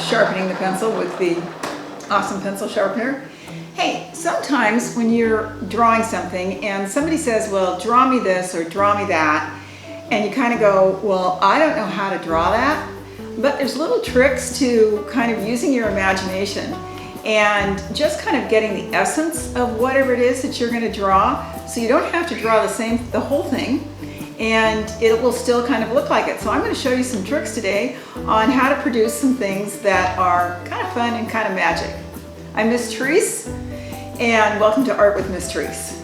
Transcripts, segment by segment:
sharpening the pencil with the awesome pencil sharpener. Hey, sometimes when you're drawing something and somebody says, well, draw me this or draw me that, and you kind of go, well, I don't know how to draw that, but there's little tricks to kind of using your imagination and just kind of getting the essence of whatever it is that you're going to draw, so you don't have to draw the whole thing, and it will still kind of look like it. So I'm going to show you some tricks today on how to produce some things that are kind of fun and kind of magic. I'm Miss Therese, and welcome to Art with Miss Therese.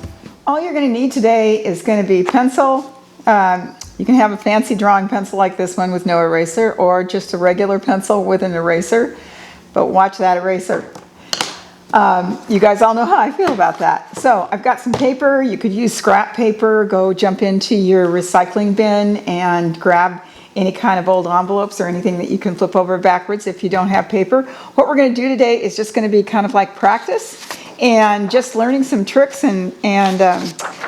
All you're going to need today is going to be pencil. You can have a fancy drawing pencil like this one with no eraser, or just a regular pencil with an eraser, but watch that eraser. You guys all know how I feel about that. So I've got some paper. You could use scrap paper. Go jump into your recycling bin and grab any kind of old envelopes or anything that you can flip over backwards if you don't have paper. What we're going to do today is just going to be kind of like practice and just learning some tricks and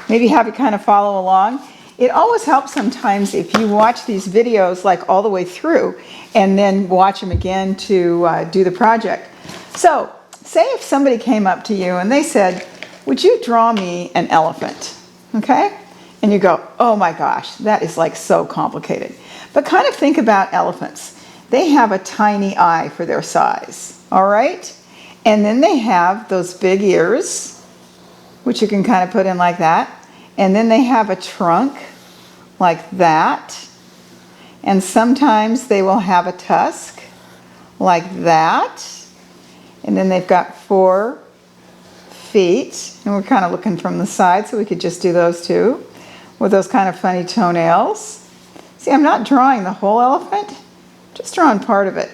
maybe have you kind of follow along. It always helps sometimes if you watch these videos like all the way through and then watch them again to do the project. So say if somebody came up to you and they said, would you draw me an elephant? Okay? And you go, oh my gosh, that is like so complicated. But kind of think about elephants. They have a tiny eye for their size, all right? And then they have those big ears, which you can kind of put in like that. And then they have a trunk like that. And sometimes they will have a tusk like that. And then they've got 4 feet, and we're kind of looking from the side, so we could just do those two, with those kind of funny toenails. See, I'm not drawing the whole elephant, just drawing part of it.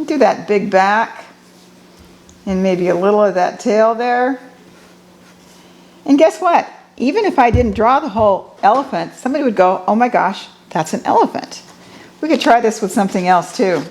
Do that big back, and maybe a little of that tail there. And guess what? Even if I didn't draw the whole elephant, somebody would go, oh my gosh, that's an elephant. We could try this with something else too.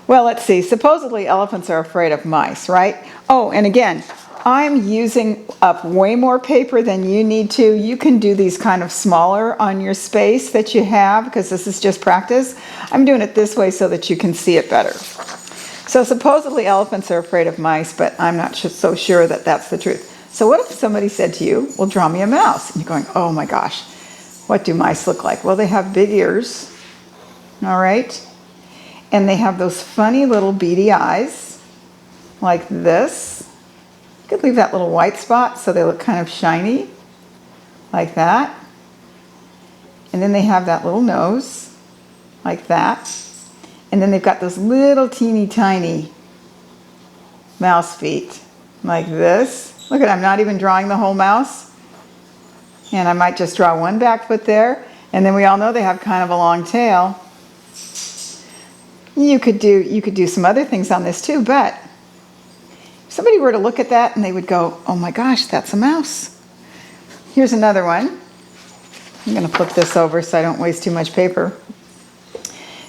Well, let's see. Supposedly elephants are afraid of mice, right? Oh, and again, I'm using up way more paper than you need to. You can do these kind of smaller on your space that you have, because this is just practice. I'm doing it this way so that you can see it better. So supposedly elephants are afraid of mice, but I'm not so sure that that's the truth. So what if somebody said to you, well, draw me a mouse? And you're going, oh my gosh, what do mice look like? Well, they have big ears, all right? And they have those funny little beady eyes, like this. You could leave that little white spot so they look kind of shiny, like that. And then they have that little nose, like that. And then they've got those little teeny tiny mouse feet, like this. Look at, I'm not even drawing the whole mouse. And I might just draw one back foot there. And then we all know they have kind of a long tail. You could do some other things on this too, but if somebody were to look at that and they would go, oh my gosh, that's a mouse. Here's another one. I'm going to flip this over so I don't waste too much paper.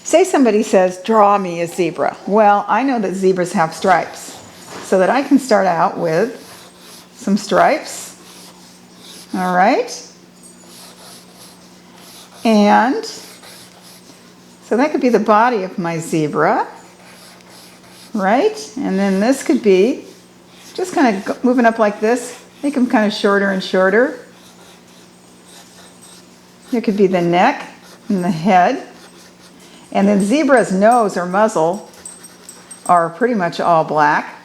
Say somebody says, draw me a zebra. Well, I know that zebras have stripes, so that I can start out with some stripes. All right. And so that could be the body of my zebra, right? And then this could be just kind of moving up like this, make them kind of shorter and shorter. There could be the neck and the head. And then zebra's nose or muzzle are pretty much all black.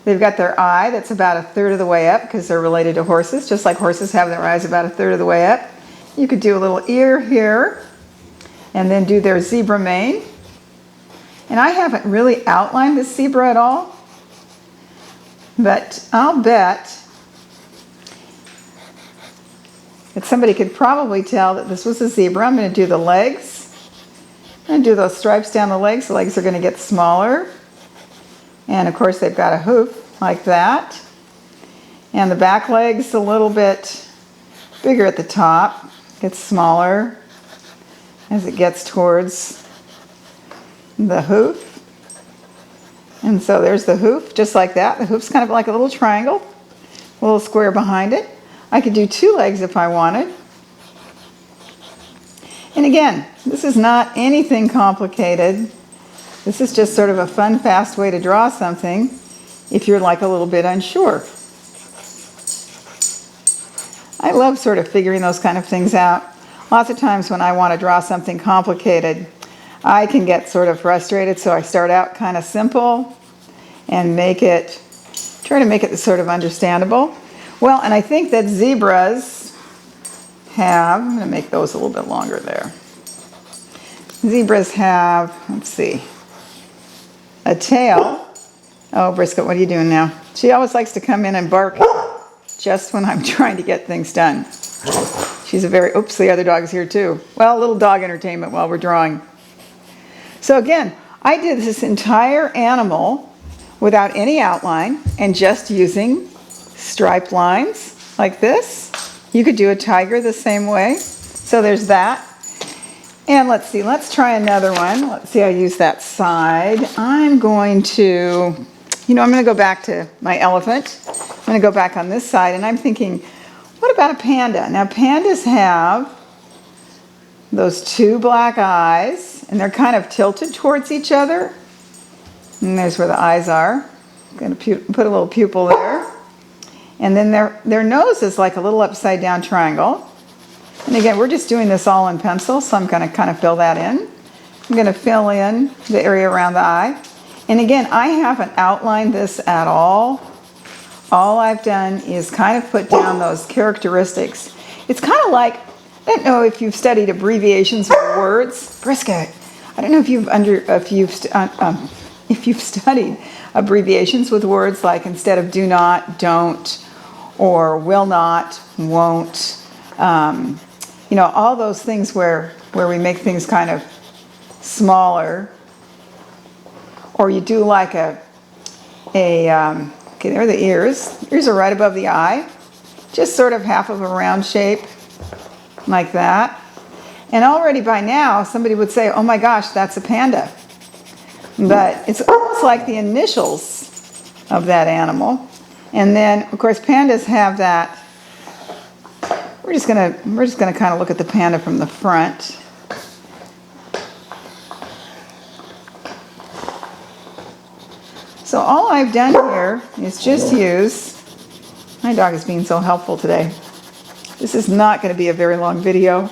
They've got their eye that's about 1/3 of the way up because they're related to horses, just like horses have their eyes about 1/3 of the way up. You could do a little ear here, and then do their zebra mane. And I haven't really outlined this zebra at all, but I'll bet that somebody could probably tell that this was a zebra. I'm going to do the legs. I'm going to do those stripes down the legs. The legs are going to get smaller. And of course they've got a hoof like that. And the back leg's a little bit bigger at the top. Gets smaller as it gets towards the hoof. And so there's the hoof, just like that. The hoof's kind of like a little triangle, a little square behind it. I could do 2 legs if I wanted. And again, this is not anything complicated. This is just sort of a fun, fast way to draw something if you're like a little bit unsure. I love sort of figuring those kind of things out. Lots of times when I want to draw something complicated, I can get sort of frustrated, so I start out kind of simple and try to make it sort of understandable. Well, and I think that zebras I'm going to make those a little bit longer there. Zebras have, let's see, a tail. Oh, Brisket, what are you doing now? She always likes to come in and bark just when I'm trying to get things done. She's oops, the other dog's here too. Well, a little dog entertainment while we're drawing. So again, I did this entire animal without any outline and just using striped lines like this. You could do a tiger the same way. So there's that. And let's see, let's try another one. Let's see, I use that side. I'm going to go back to my elephant. I'm going to go back on this side, and I'm thinking, what about a panda? Now, pandas have those two black eyes, and they're kind of tilted towards each other. And there's where the eyes are. I'm going to put a little pupil there. And then their nose is like a little upside down triangle. And again, we're just doing this all in pencil, so I'm going to kind of fill that in. I'm going to fill in the area around the eye. And again, I haven't outlined this at all. All I've done is kind of put down those characteristics. It's kind of like, I don't know if you've studied abbreviations of words. Brisket, I don't know if you've studied abbreviations with words, like instead of do not, don't, or will not, won't. All those things where we make things kind of smaller. Or you do like okay, there are the ears. Ears are right above the eye. Just sort of half of a round shape, like that. And already by now, somebody would say, oh my gosh, that's a panda. But it's almost like the initials of that animal. And then, of course, pandas have that. We're just gonna kind of look at the panda from the front. So all I've done here is just use, my dog is being so helpful today. This is not going to be a very long video.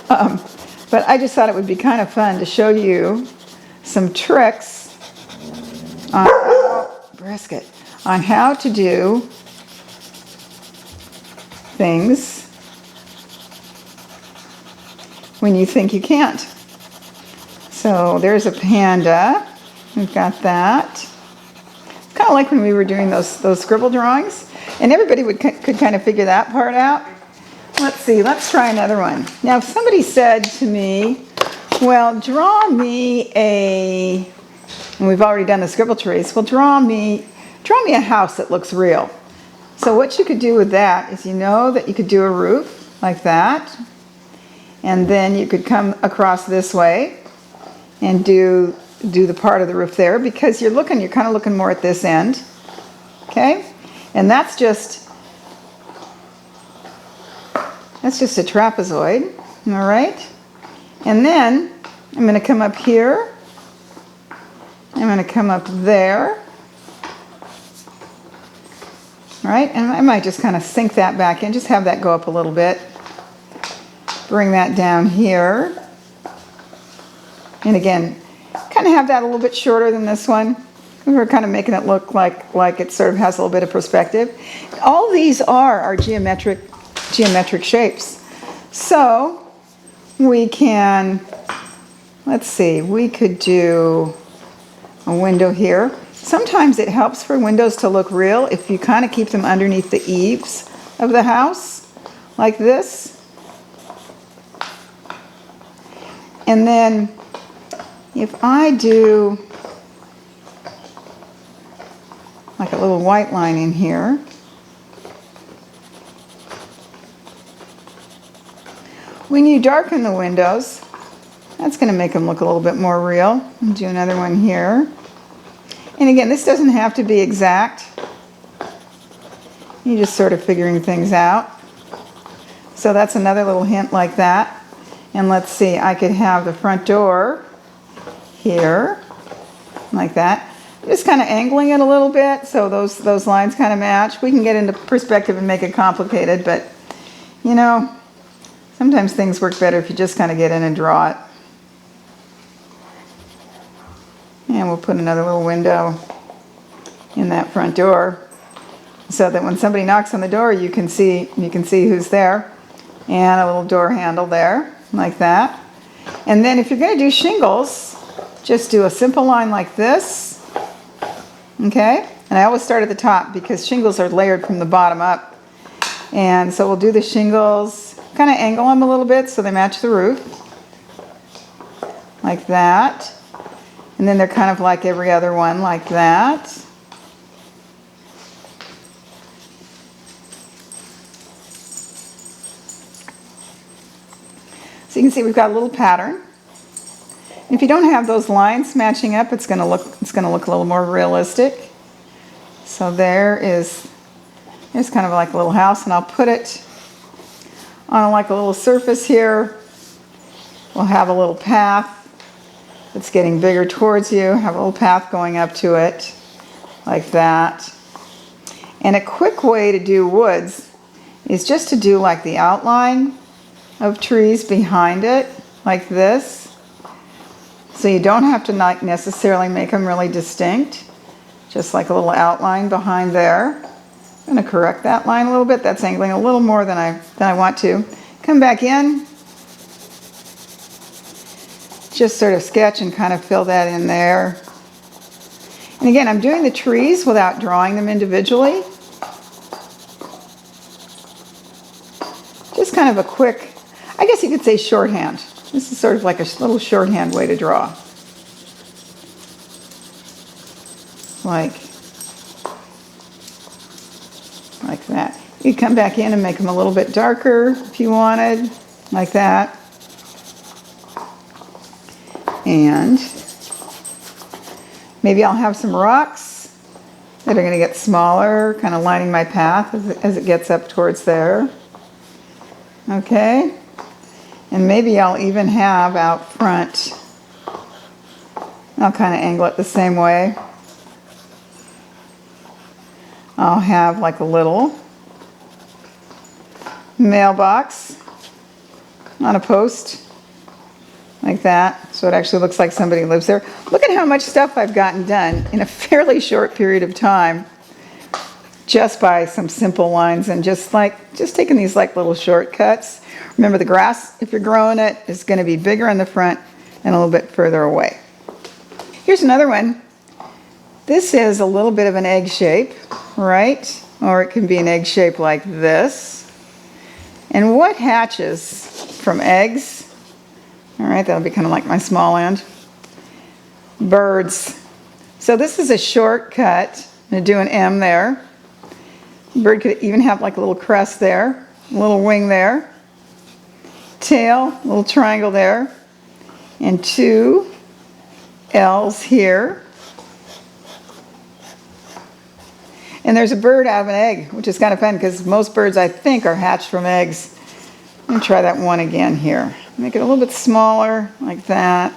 But I just thought it would be kind of fun to show you some tricks on how to do things when you think you can't. So there's a panda. We've got that. It's kind of like when we were doing those scribble drawings, and everybody could kind of figure that part out. Let's see, let's try another one. Now, if somebody said to me, well, draw me and we've already done the scribble trees, well, draw me a house that looks real. So what you could do with that is, that you could do a roof like that, and then you could come across this way and do the part of the roof there, because you're kind of looking more at this end, okay? And that's just a trapezoid, all right? And then I'm going to come up here, I'm going to come up there, all right? And I might just kind of sink that back in, just have that go up a little bit, bring that down here, and again, kind of have that a little bit shorter than this one. We're kind of making it look like it sort of has a little bit of perspective. All these are our geometric shapes. So we can, let's see, we could do a window here. Sometimes it helps for windows to look real if you kind of keep them underneath the eaves of the house, like this. And then if I do like a little white line in here, when you darken the windows, that's going to make them look a little bit more real. I'll do another one here. And again, this doesn't have to be exact. You're just sort of figuring things out. So that's another little hint like that. And let's see, I could have the front door here. like that. Just kind of angling it a little bit so those lines kind of match. We can get into perspective and make it complicated, but you know, sometimes things work better if you just kind of get in and draw it. And we'll put another little window in that front door so that when somebody knocks on the door, you can see who's there. And a little door handle there, like that. And then if you're going to do shingles, just do a simple line like this. Okay? And I always start at the top because shingles are layered from the bottom up. And so we'll do the shingles, kind of angle them a little bit so they match the roof. Like that. And then they're kind of like every other one, like that. So you can see we've got a little pattern. And if you don't have those lines matching up, it's going to look a little more realistic. So there's kind of like a little house, and I'll put it on like a little surface here. We'll have a little path that's getting bigger towards you. Have a little path going up to it, like that. And a quick way to do woods is just to do like the outline of trees behind it, like this. So you don't have to not necessarily make them really distinct. Just like a little outline behind there. I'm going to correct that line a little bit. That's angling a little more than I want to. Come back in. Just sort of sketch and kind of fill that in there. And again, I'm doing the trees without drawing them individually. Just kind of a quick, I guess you could say shorthand. This is sort of like a little shorthand way to draw. Like that. You come back in and make them a little bit darker if you wanted, like that. And maybe I'll have some rocks that are going to get smaller, kind of lining my path as it gets up towards there. Okay. And maybe I'll even have out front, I'll kind of angle it the same way. I'll have like a little mailbox on a post, like that. So it actually looks like somebody lives there. Look at how much stuff I've gotten done in a fairly short period of time, just by some simple lines and just taking these like little shortcuts. Remember, the grass, if you're growing it, is going to be bigger in the front and a little bit further away. Here's another one. This is a little bit of an egg shape, right? Or it can be an egg shape like this. And what hatches from eggs, all right, that'll be kind of like my small end. Birds. So this is a shortcut. I'm going to do an M there. Bird could even have like a little crest there, a little wing there. Tail, a little triangle there. And 2 L's here. And there's a bird out of an egg, which is kind of fun because most birds, I think, are hatched from eggs. Let me try that one again here. Make it a little bit smaller, like that.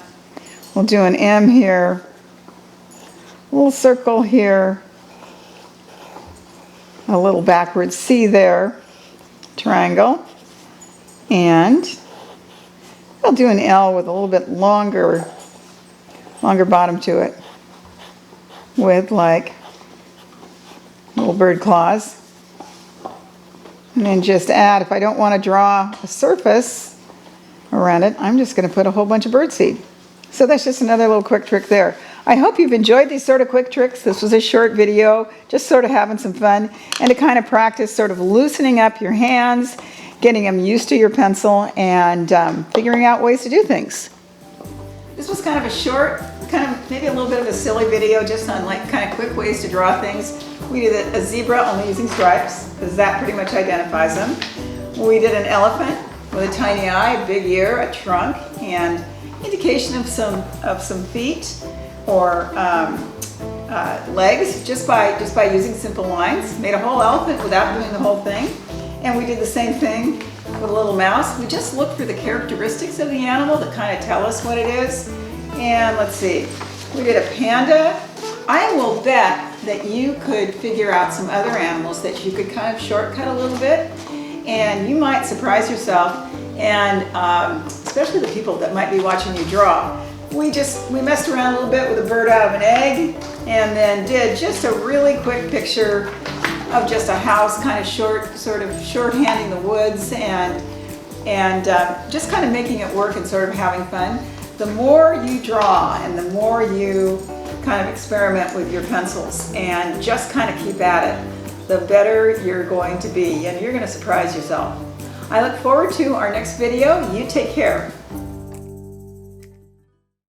We'll do an M here. A little circle here. A little backward C there. Triangle. And I'll do an L with a little bit longer bottom to it. With like little bird claws. And then just add, if I don't want to draw a surface around it, I'm just going to put a whole bunch of birdseed. So that's just another little quick trick there. I hope you've enjoyed these sort of quick tricks. This was a short video, just sort of having some fun and to kind of practice sort of loosening up your hands, getting them used to your pencil, and figuring out ways to do things. This was kind of a short, kind of maybe a little bit of a silly video just on like kind of quick ways to draw things. We did a zebra only using stripes because that pretty much identifies them. We did an elephant with a tiny eye, a big ear, a trunk, and indication of some feet or legs just by using simple lines. Made a whole elephant without doing the whole thing. And we did the same thing with a little mouse. We just look for the characteristics of the animal that kind of tell us what it is. And let's see, We did a panda. I will bet that you could figure out some other animals that you could kind of shortcut a little bit, and you might surprise yourself, and especially the people that might be watching you draw. We messed around a little bit with a bird out of an egg, and then did just a really quick picture of just a house, kind of shorthanding the woods, and just kind of making it work and sort of having fun. The more you draw and the more you kind of experiment with your pencils and just kind of keep at it, the better you're going to be, and you're going to surprise yourself. I look forward to our next video. You take care.